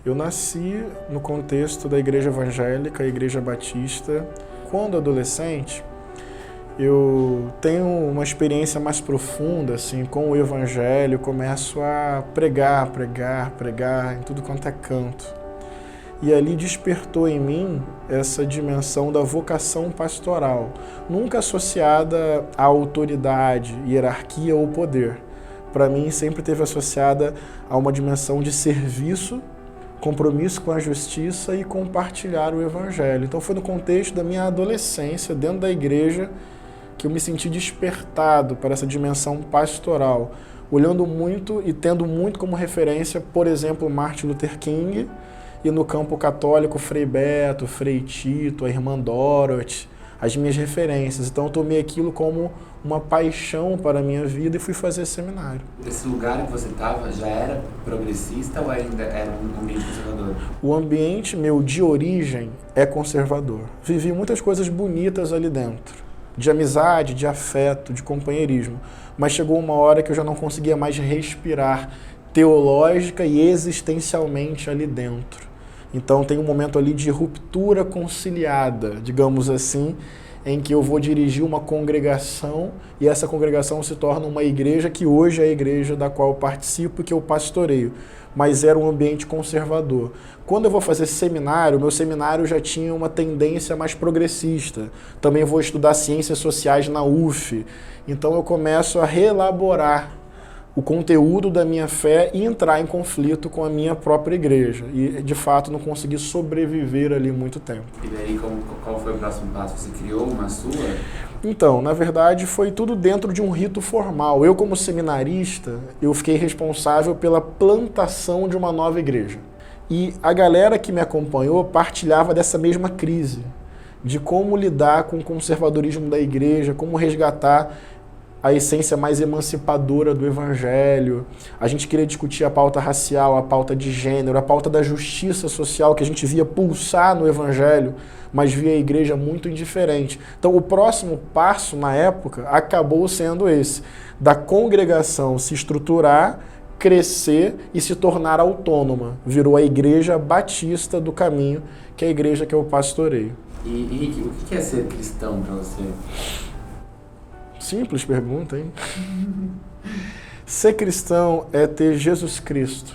Eu nasci no contexto da igreja evangélica, a igreja batista. Quando adolescente, eu tenho uma experiência mais profunda assim, com o evangelho, começo a pregar em tudo quanto é canto. E ali despertou em mim essa dimensão da vocação pastoral, nunca associada à autoridade, hierarquia ou poder. Para mim sempre esteve associada a uma dimensão de serviço, compromisso com a justiça e compartilhar o evangelho. Então foi no contexto da minha adolescência, dentro da igreja, que eu me senti despertado para essa dimensão pastoral, olhando muito e tendo muito como referência, por exemplo, Martin Luther King, e no campo católico, Frei Beto, Frei Tito, a irmã Dorothy, as minhas referências. Então eu tomei aquilo como uma paixão para a minha vida e fui fazer seminário. Esse lugar que você estava já era progressista ou ainda era um ambiente conservador? O ambiente meu de origem é conservador. Vivi muitas coisas bonitas ali dentro, de amizade, de afeto, de companheirismo. Mas chegou uma hora que eu já não conseguia mais respirar teológica e existencialmente ali dentro. Então tem um momento ali de ruptura conciliada, digamos assim, em que eu vou dirigir uma congregação e essa congregação se torna uma igreja que hoje é a igreja da qual eu participo e que eu pastoreio, mas era um ambiente conservador. Quando eu vou fazer seminário, meu seminário já tinha uma tendência mais progressista. Também vou estudar ciências sociais na UF, então eu começo a reelaborar o conteúdo da minha fé e entrar em conflito com a minha própria igreja. E, de fato, não consegui sobreviver ali muito tempo. E daí, qual foi o próximo passo? Você criou uma sua? Então, na verdade, foi tudo dentro de um rito formal. Eu, como seminarista, eu fiquei responsável pela plantação de uma nova igreja. E a galera que me acompanhou partilhava dessa mesma crise, de como lidar com o conservadorismo da igreja, como resgatar a essência mais emancipadora do evangelho. A gente queria discutir a pauta racial, a pauta de gênero, a pauta da justiça social que a gente via pulsar no evangelho, mas via a igreja muito indiferente. Então o próximo passo na época acabou sendo esse, da congregação se estruturar, crescer e se tornar autônoma. Virou a Igreja Batista do Caminho, que é a igreja que eu pastoreio. E Henrique, o que é ser cristão para você? Simples pergunta, hein? Ser cristão é ter Jesus Cristo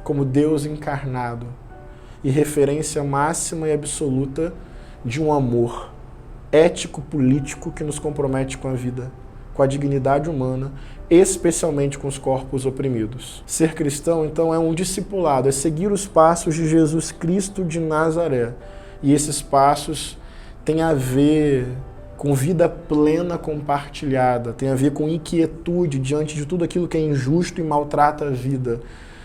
como Deus encarnado e referência máxima e absoluta de um amor ético-político que nos compromete com a vida, com a dignidade humana, especialmente com os corpos oprimidos. Ser cristão, então, é um discipulado, é seguir os passos de Jesus Cristo de Nazaré. E esses passos têm a ver com vida plena compartilhada, tem a ver com inquietude diante de tudo aquilo que é injusto e maltrata a vida.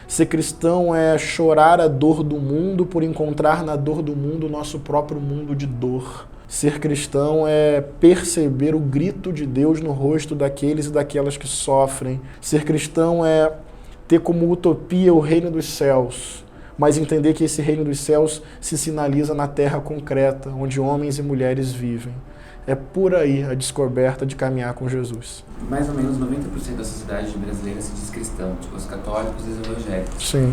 Ser cristão é chorar a dor do mundo por encontrar na dor do mundo o nosso próprio mundo de dor. Ser cristão é perceber o grito de Deus no rosto daqueles e daquelas que sofrem. Ser cristão é ter como utopia o reino dos céus, mas entender que esse reino dos céus se sinaliza na terra concreta, onde homens e mulheres vivem. É por aí a descoberta de caminhar com Jesus. Mais ou menos 90% da sociedade brasileira se diz cristão, tipo os católicos e os evangélicos. Sim.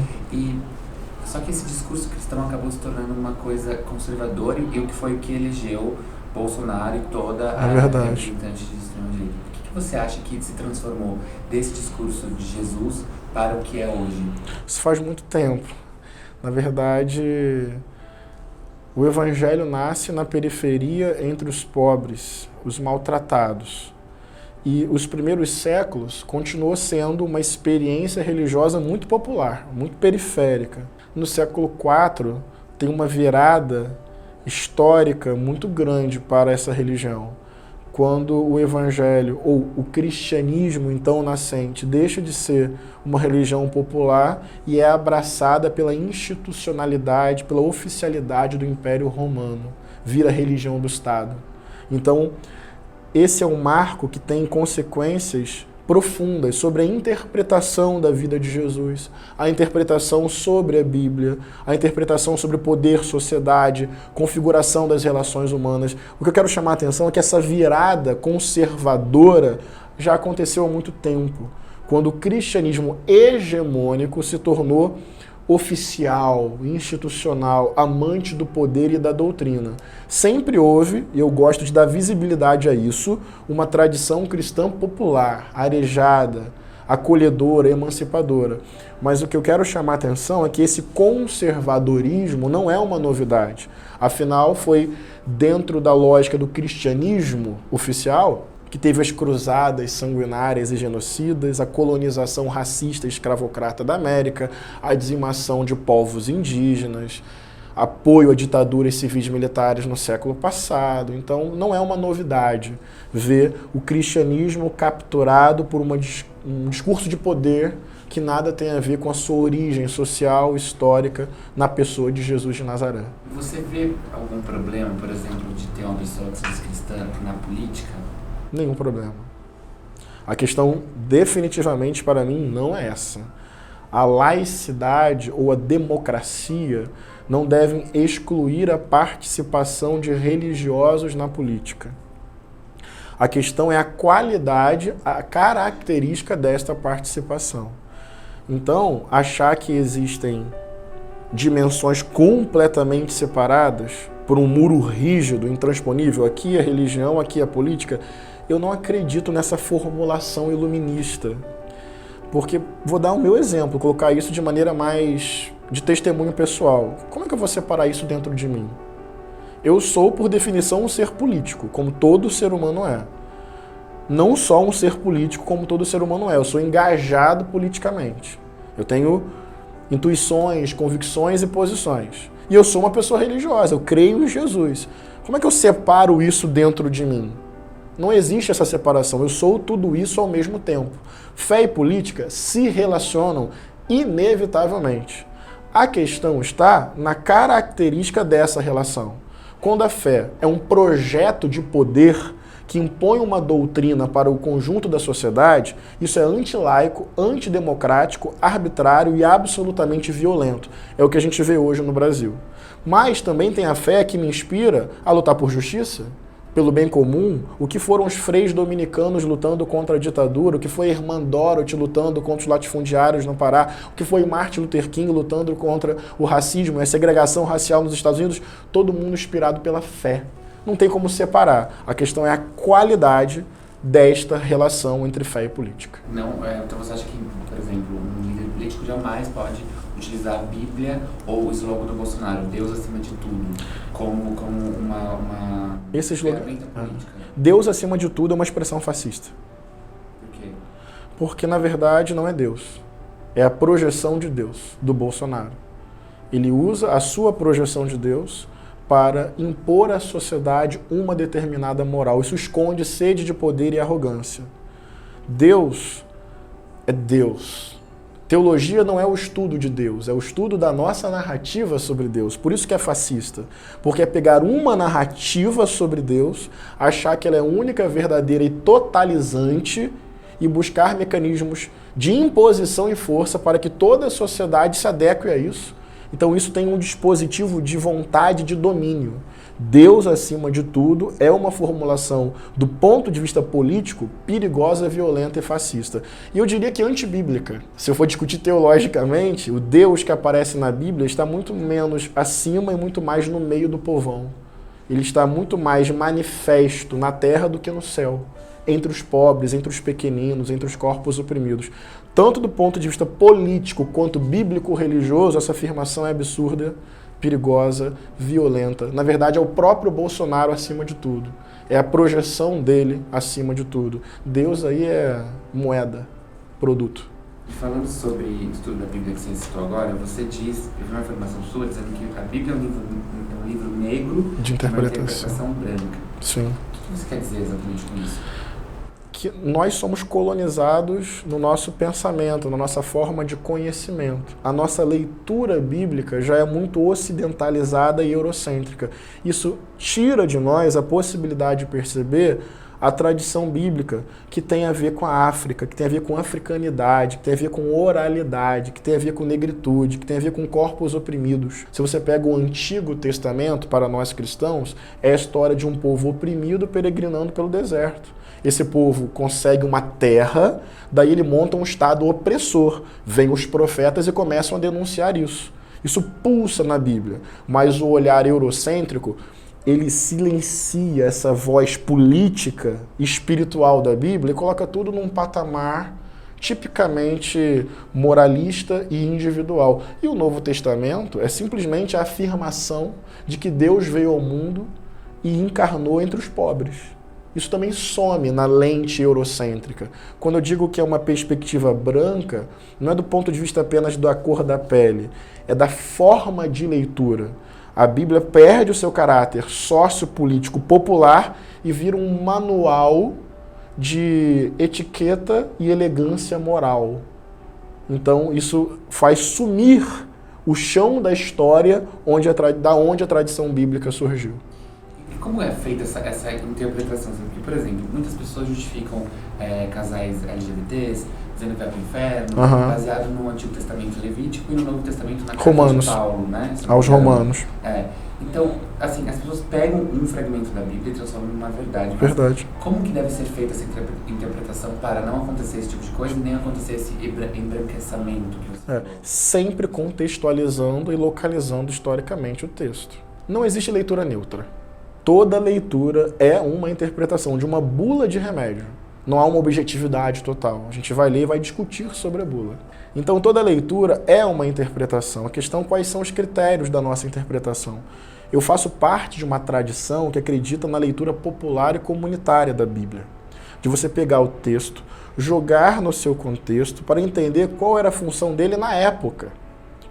Só que esse discurso cristão acabou se tornando uma coisa conservadora e o que foi o que elegeu Bolsonaro e toda a representante de extrema-direita. O que você acha que se transformou desse discurso de Jesus para o que é hoje? Isso faz muito tempo. Na verdade, o evangelho nasce na periferia entre os pobres, os maltratados. E os primeiros séculos continuou sendo uma experiência religiosa muito popular, muito periférica. No século IV tem uma virada histórica muito grande para essa religião, quando o evangelho, ou o cristianismo então nascente, deixa de ser uma religião popular e é abraçada pela institucionalidade, pela oficialidade do Império Romano, vira religião do Estado. Então, esse é um marco que tem consequências profundas sobre a interpretação da vida de Jesus, a interpretação sobre a Bíblia, a interpretação sobre poder, sociedade, configuração das relações humanas. O que eu quero chamar a atenção é que essa virada conservadora já aconteceu há muito tempo, quando o cristianismo hegemônico se tornou oficial, institucional, amante do poder e da doutrina. Sempre houve, e eu gosto de dar visibilidade a isso, uma tradição cristã popular, arejada, acolhedora, emancipadora. Mas o que eu quero chamar a atenção é que esse conservadorismo não é uma novidade. Afinal, foi dentro da lógica do cristianismo oficial que teve as cruzadas sanguinárias e genocidas, a colonização racista e escravocrata da América, a dizimação de povos indígenas, apoio a ditaduras civis militares no século passado. Então, não é uma novidade ver o cristianismo capturado por um discurso de poder que nada tem a ver com a sua origem social, histórica, na pessoa de Jesus de Nazaré. Você vê algum problema, por exemplo, de ter uma pessoa que se diz cristã na política? Nenhum problema. A questão, definitivamente, para mim, não é essa. A laicidade ou a democracia não devem excluir a participação de religiosos na política. A questão é a qualidade, a característica desta participação. Então, achar que existem dimensões completamente separadas por um muro rígido, intransponível, aqui é religião, aqui é política, eu não acredito nessa formulação iluminista. Porque, vou dar o meu exemplo, colocar isso de maneira mais de testemunho pessoal. Como é que eu vou separar isso dentro de mim? Eu sou, por definição, um ser político, como todo ser humano é. Não só um ser político, como todo ser humano é. Eu sou engajado politicamente. Eu tenho intuições, convicções e posições. E eu sou uma pessoa religiosa, eu creio em Jesus. Como é que eu separo isso dentro de mim? Não existe essa separação, eu sou tudo isso ao mesmo tempo. Fé e política se relacionam inevitavelmente. A questão está na característica dessa relação. Quando a fé é um projeto de poder que impõe uma doutrina para o conjunto da sociedade, isso é antilaico, antidemocrático, arbitrário e absolutamente violento. É o que a gente vê hoje no Brasil. Mas também tem a fé que me inspira a lutar por justiça, pelo bem comum, o que foram os freis dominicanos lutando contra a ditadura, o que foi Irmã Dorothy lutando contra os latifundiários no Pará, o que foi Martin Luther King lutando contra o racismo, a segregação racial nos Estados Unidos, todo mundo inspirado pela fé. Não tem como separar. A questão é a qualidade desta relação entre fé e política. Não, então você acha que, por exemplo, um líder político jamais pode utilizar a Bíblia ou o slogan do Bolsonaro, Deus acima de tudo, como uma ferramenta política? Deus acima de tudo é uma expressão fascista. Por quê? Porque, na verdade, não é Deus. É a projeção de Deus, do Bolsonaro. Ele usa a sua projeção de Deus para impor à sociedade uma determinada moral. Isso esconde sede de poder e arrogância. Deus é Deus. Teologia não é o estudo de Deus, é o estudo da nossa narrativa sobre Deus. Por isso que é fascista. Porque é pegar uma narrativa sobre Deus, achar que ela é única, verdadeira e totalizante e buscar mecanismos de imposição e força para que toda a sociedade se adeque a isso. Então isso tem um dispositivo de vontade de domínio. Deus acima de tudo é uma formulação, do ponto de vista político, perigosa, violenta e fascista. E eu diria que antibíblica. Se eu for discutir teologicamente, o Deus que aparece na Bíblia está muito menos acima e muito mais no meio do povão. Ele está muito mais manifesto na terra do que no céu, entre os pobres, entre os pequeninos, entre os corpos oprimidos. Tanto do ponto de vista político quanto bíblico-religioso, essa afirmação é absurda, perigosa, violenta. Na verdade, é o próprio Bolsonaro acima de tudo. É a projeção dele acima de tudo. Deus aí é moeda, produto. E falando sobre o estudo da Bíblia que você citou agora, você diz, eu vi uma informação sua dizendo que a Bíblia é um livro negro de interpretação branca. Sim. O que você quer dizer exatamente com isso? Que nós somos colonizados no nosso pensamento, na nossa forma de conhecimento. A nossa leitura bíblica já é muito ocidentalizada e eurocêntrica. Isso tira de nós a possibilidade de perceber a tradição bíblica que tem a ver com a África, que tem a ver com africanidade, que tem a ver com oralidade, que tem a ver com negritude, que tem a ver com corpos oprimidos. Se você pega o Antigo Testamento, para nós cristãos, é a história de um povo oprimido peregrinando pelo deserto. Esse povo consegue uma terra, daí ele monta um estado opressor. Vêm os profetas e começam a denunciar isso. Isso pulsa na Bíblia, mas o olhar eurocêntrico, ele silencia essa voz política, espiritual da Bíblia e coloca tudo num patamar tipicamente moralista e individual. E o Novo Testamento é simplesmente a afirmação de que Deus veio ao mundo e encarnou entre os pobres. Isso também some na lente eurocêntrica. Quando eu digo que é uma perspectiva branca, não é do ponto de vista apenas da cor da pele, é da forma de leitura. A Bíblia perde o seu caráter sociopolítico popular e vira um manual de etiqueta e elegância moral. Então isso faz sumir o chão da história da onde a tradição bíblica surgiu. E como é feita essa interpretação? Porque, por exemplo, muitas pessoas justificam casais LGBTs dizendo que vai para o inferno, baseado no Antigo Testamento Levítico e no Novo Testamento na carta de Paulo, né? Aos Romanos. Então, assim, as pessoas pegam um fragmento da Bíblia e transformam numa verdade. Verdade. Como que deve ser feita essa interpretação para não acontecer esse tipo de coisa e nem acontecer esse embranquecimento que você falou? Sempre contextualizando e localizando historicamente o texto. Não existe leitura neutra. Toda leitura é uma interpretação de uma bula de remédio. Não há uma objetividade total. A gente vai ler e vai discutir sobre a bula. Então toda leitura é uma interpretação. A questão é quais são os critérios da nossa interpretação. Eu faço parte de uma tradição que acredita na leitura popular e comunitária da Bíblia. De você pegar o texto, jogar no seu contexto para entender qual era a função dele na época.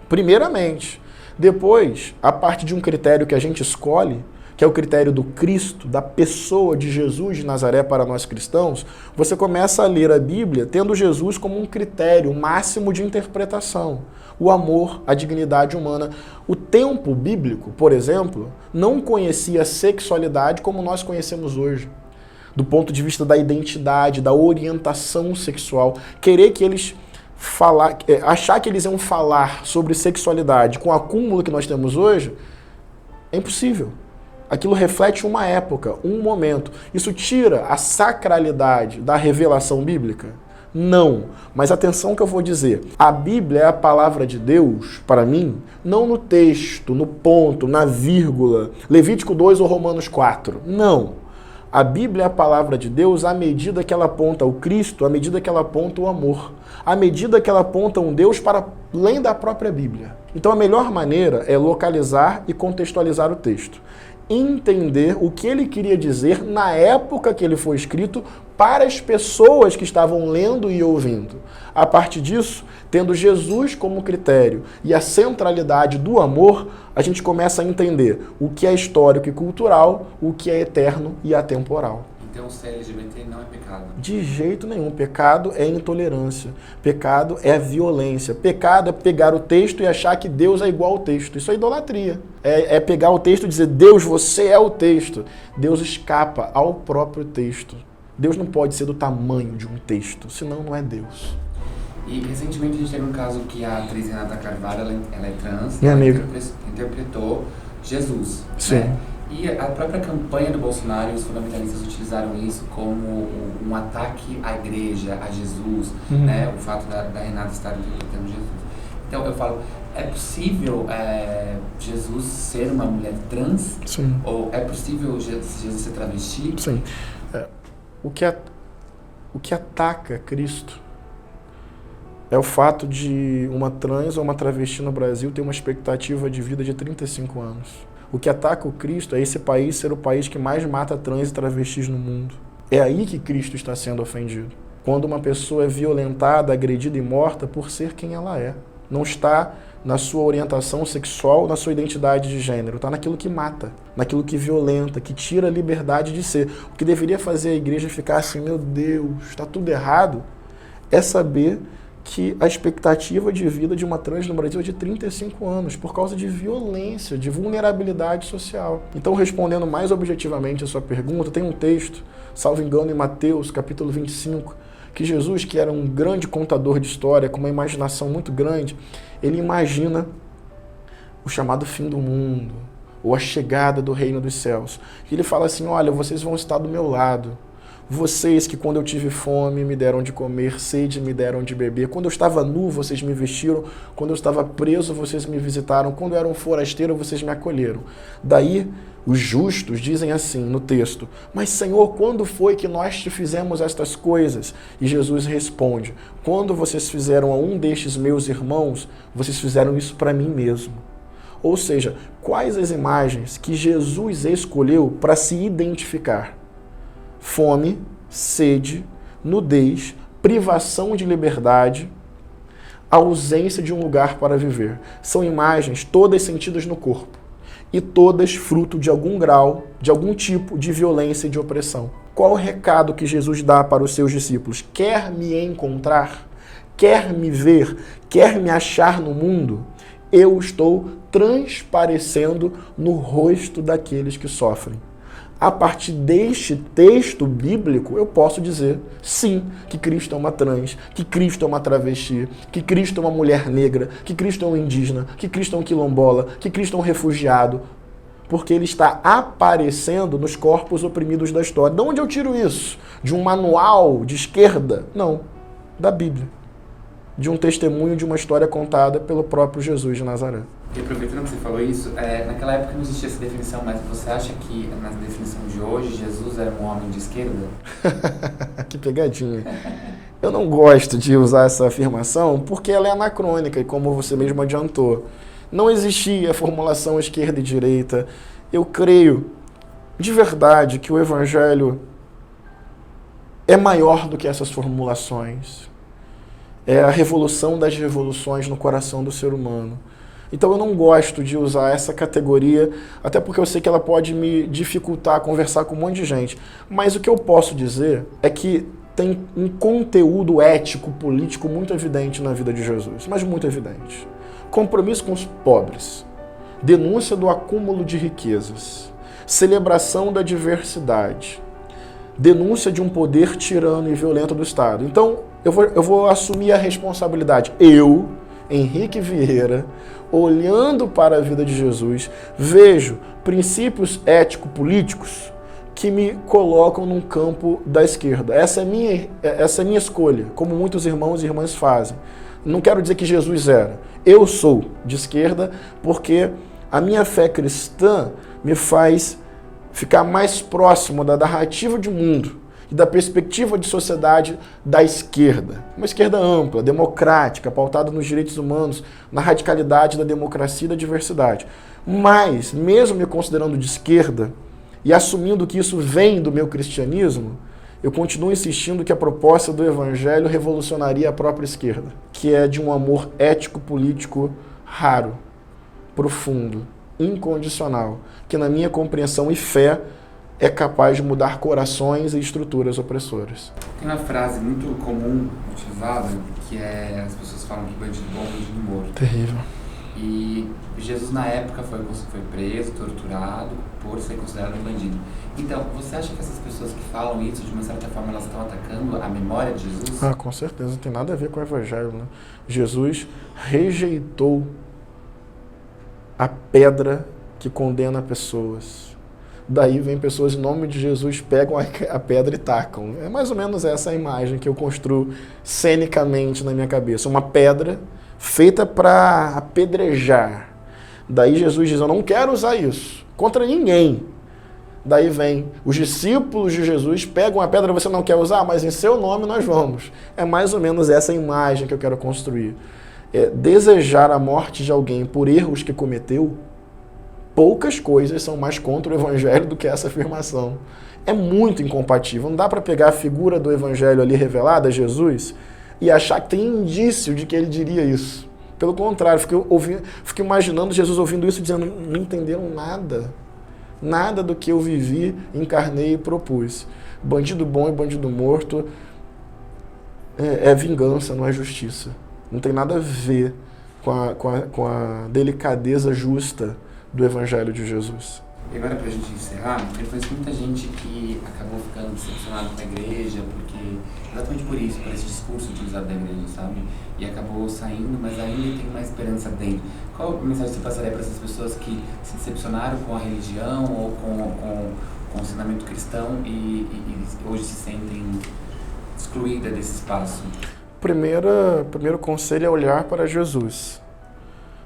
Primeiramente. Depois, a partir de um critério que a gente escolhe, que é o critério do Cristo, da pessoa de Jesus de Nazaré para nós cristãos, você começa a ler a Bíblia tendo Jesus como um critério máximo de interpretação. O amor, a dignidade humana. O tempo bíblico, por exemplo, não conhecia a sexualidade como nós conhecemos hoje. Do ponto de vista da identidade, da orientação sexual. Querer que eles achar que eles iam falar sobre sexualidade com o acúmulo que nós temos hoje, é impossível. Aquilo reflete uma época, um momento. Isso tira a sacralidade da revelação bíblica? Não. Mas atenção que eu vou dizer. A Bíblia é a palavra de Deus, para mim, não no texto, no ponto, na vírgula, Levítico 2 ou Romanos 4. Não. A Bíblia é a palavra de Deus à medida que ela aponta o Cristo, à medida que ela aponta o amor, à medida que ela aponta um Deus para além da própria Bíblia. Então a melhor maneira é localizar e contextualizar o texto. Entender o que ele queria dizer na época que ele foi escrito para as pessoas que estavam lendo e ouvindo. A partir disso, tendo Jesus como critério e a centralidade do amor, a gente começa a entender o que é histórico e cultural, o que é eterno e atemporal. Então, ser LGBT não é pecado? De jeito nenhum. Pecado é intolerância. Pecado é violência. Pecado é pegar o texto e achar que Deus é igual ao texto. Isso é idolatria. É pegar o texto e dizer, Deus, você é o texto. Deus escapa ao próprio texto. Deus não pode ser do tamanho de um texto, senão não é Deus. E recentemente a gente teve um caso que a atriz Renata Carvalho, ela é trans, minha amiga, interpretou Jesus. Sim. Né? E a própria campanha do Bolsonaro e os fundamentalistas utilizaram isso como um ataque à igreja, a Jesus, né? O fato da Renata estar interpretando Jesus. Então eu falo, é possível Jesus ser uma mulher trans? Sim. Ou é possível Jesus ser travesti? Sim. O que ataca Cristo é o fato de uma trans ou uma travesti no Brasil ter uma expectativa de vida de 35 anos. O que ataca o Cristo é esse país ser o país que mais mata trans e travestis no mundo. É aí que Cristo está sendo ofendido. Quando uma pessoa é violentada, agredida e morta por ser quem ela é. Não está na sua orientação sexual, na sua identidade de gênero. Está naquilo que mata, naquilo que violenta, que tira a liberdade de ser. O que deveria fazer a igreja ficar assim, meu Deus, está tudo errado, é saber que a expectativa de vida de uma trans no Brasil é de 35 anos, por causa de violência, de vulnerabilidade social. Então, respondendo mais objetivamente a sua pergunta, tem um texto, salvo engano, em Mateus, capítulo 25, que Jesus, que era um grande contador de história, com uma imaginação muito grande, ele imagina o chamado fim do mundo, ou a chegada do reino dos céus. E ele fala assim, olha, vocês vão estar do meu lado. Vocês que quando eu tive fome me deram de comer, sede me deram de beber. Quando eu estava nu, vocês me vestiram. Quando eu estava preso, vocês me visitaram. Quando eu era um forasteiro, vocês me acolheram. Daí, os justos dizem assim no texto, mas Senhor, quando foi que nós te fizemos estas coisas? E Jesus responde, quando vocês fizeram a um destes meus irmãos, vocês fizeram isso para mim mesmo. Ou seja, quais as imagens que Jesus escolheu para se identificar? Fome, sede, nudez, privação de liberdade, ausência de um lugar para viver. São imagens todas sentidas no corpo e todas fruto de algum grau, de algum tipo de violência e de opressão. Qual o recado que Jesus dá para os seus discípulos? Quer me encontrar? Quer me ver? Quer me achar no mundo? Eu estou transparecendo no rosto daqueles que sofrem. A partir deste texto bíblico, eu posso dizer, sim, que Cristo é uma trans, que Cristo é uma travesti, que Cristo é uma mulher negra, que Cristo é um indígena, que Cristo é um quilombola, que Cristo é um refugiado, porque ele está aparecendo nos corpos oprimidos da história. De onde eu tiro isso? De um manual de esquerda? Não, da Bíblia. De um testemunho de uma história contada pelo próprio Jesus de Nazaré. E aproveitando que você falou isso, naquela época não existia essa definição, mas você acha que na definição de hoje Jesus era um homem de esquerda? Que pegadinha. Eu não gosto de usar essa afirmação porque ela é anacrônica e como você mesmo adiantou. Não existia a formulação esquerda e direita. Eu creio de verdade que o Evangelho é maior do que essas formulações. É a revolução das revoluções no coração do ser humano. Então eu não gosto de usar essa categoria, até porque eu sei que ela pode me dificultar conversar com um monte de gente. Mas o que eu posso dizer é que tem um conteúdo ético, político muito evidente na vida de Jesus, mas muito evidente. Compromisso com os pobres, denúncia do acúmulo de riquezas, celebração da diversidade, denúncia de um poder tirano e violento do Estado. Então eu vou assumir a responsabilidade. Eu, Henrique Vieira, olhando para a vida de Jesus, vejo princípios ético-políticos que me colocam num campo da esquerda. Essa é minha escolha, como muitos irmãos e irmãs fazem. Não quero dizer que Jesus era. Eu sou de esquerda porque a minha fé cristã me faz ficar mais próximo da narrativa de mundo e da perspectiva de sociedade da esquerda. Uma esquerda ampla, democrática, pautada nos direitos humanos, na radicalidade da democracia e da diversidade. Mas, mesmo me considerando de esquerda e assumindo que isso vem do meu cristianismo, eu continuo insistindo que a proposta do Evangelho revolucionaria a própria esquerda, que é de um amor ético-político raro, profundo, incondicional, que na minha compreensão e fé é capaz de mudar corações e estruturas opressoras. Tem uma frase muito comum utilizada, que é, as pessoas falam que bandido bom, bandido morto. Terrível. E Jesus na época foi preso, torturado, por ser considerado um bandido. Então, você acha que essas pessoas que falam isso, de uma certa forma, elas estão atacando a memória de Jesus? Ah, com certeza, não tem nada a ver com o Evangelho, né? Jesus rejeitou a pedra que condena pessoas. Daí vem pessoas em nome de Jesus, pegam a pedra e tacam. É mais ou menos essa a imagem que eu construo cenicamente na minha cabeça. Uma pedra feita para apedrejar. Daí Jesus diz, eu não quero usar isso contra ninguém. Daí vem os discípulos de Jesus, pegam a pedra, você não quer usar, mas em seu nome nós vamos. É mais ou menos essa imagem que eu quero construir. Desejar a morte de alguém por erros que cometeu, poucas coisas são mais contra o Evangelho do que essa afirmação. É muito incompatível. Não dá para pegar a figura do Evangelho ali revelada, Jesus, e achar que tem indício de que ele diria isso. Pelo contrário, fico imaginando Jesus ouvindo isso dizendo, não entenderam nada. Nada do que eu vivi, encarnei e propus. Bandido bom e bandido morto é vingança, não é justiça. Não tem nada a ver com a delicadeza justa do Evangelho de Jesus. E agora, pra gente encerrar, porque foi muita gente que acabou ficando decepcionado com a igreja, porque exatamente por isso, por esse discurso utilizado da igreja, sabe? E acabou saindo, mas ainda tem uma esperança dentro. Qual mensagem você passaria para essas pessoas que se decepcionaram com a religião ou com o ensinamento cristão e hoje se sentem excluídas desse espaço? Primeiro conselho é olhar para Jesus.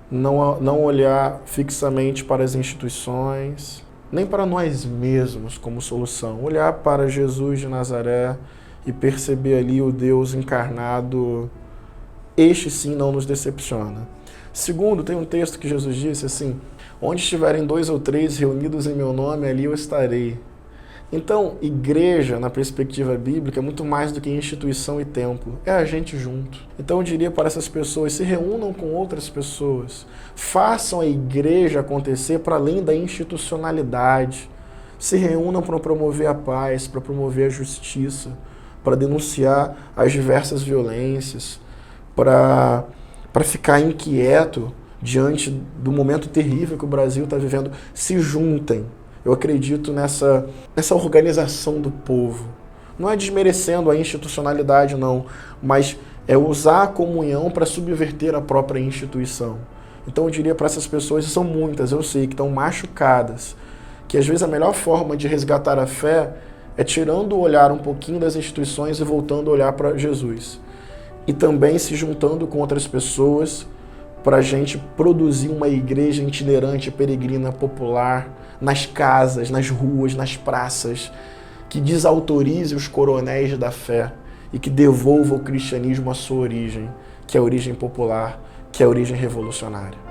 Não olhar fixamente para as instituições, nem para nós mesmos como solução. Olhar para Jesus de Nazaré e perceber ali o Deus encarnado. Este sim não nos decepciona. Segundo, tem um texto que Jesus disse assim: onde estiverem 2 ou 3 reunidos em meu nome, ali eu estarei. Então, igreja, na perspectiva bíblica, é muito mais do que instituição e templo. É a gente junto. Então, eu diria para essas pessoas, se reúnam com outras pessoas. Façam a igreja acontecer para além da institucionalidade. Se reúnam para promover a paz, para promover a justiça, para denunciar as diversas violências, para ficar inquieto diante do momento terrível que o Brasil está vivendo. Se juntem. Eu acredito nessa organização do povo. Não é desmerecendo a institucionalidade, não, mas é usar a comunhão para subverter a própria instituição. Então eu diria para essas pessoas, e são muitas, eu sei, que estão machucadas, que às vezes a melhor forma de resgatar a fé é tirando o olhar um pouquinho das instituições e voltando a olhar para Jesus. E também se juntando com outras pessoas para a gente produzir uma igreja itinerante, peregrina, popular, nas casas, nas ruas, nas praças, que desautorize os coronéis da fé e que devolva o cristianismo à sua origem, que é a origem popular, que é a origem revolucionária.